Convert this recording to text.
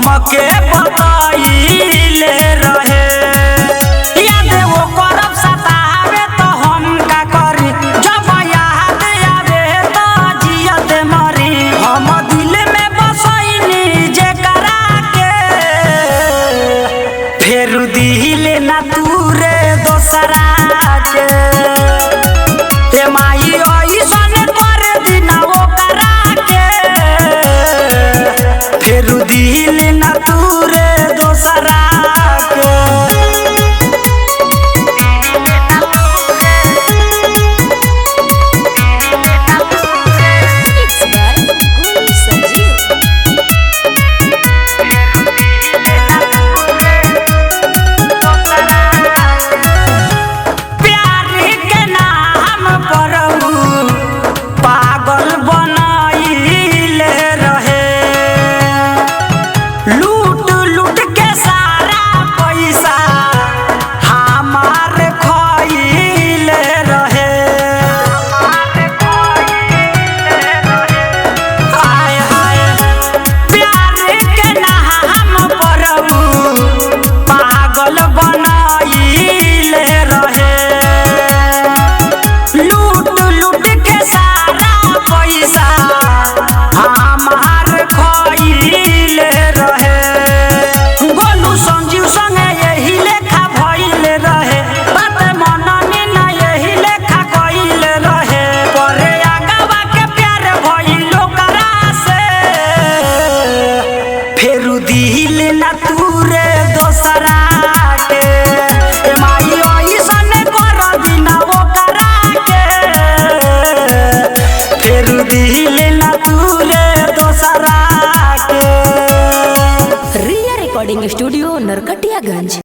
हमके बताइले रहे याद वो करब सतावे तो हम का करी जब याद आवे तो जियत मरी हम दिल में बसैनी जेकरा के फेर दिल ना तूरे दोसरा के ते माई ऐसन कर दिना ओकरा के फेर दिल ना तूरे दोसरा के। दिल ना तूरे दोसरा के माई ऐसन कर दिना ओकरा के फेर दिल ना तूरे दोसरा के। रिया रिकॉर्डिंग स्टूडियो नरकटियागंज।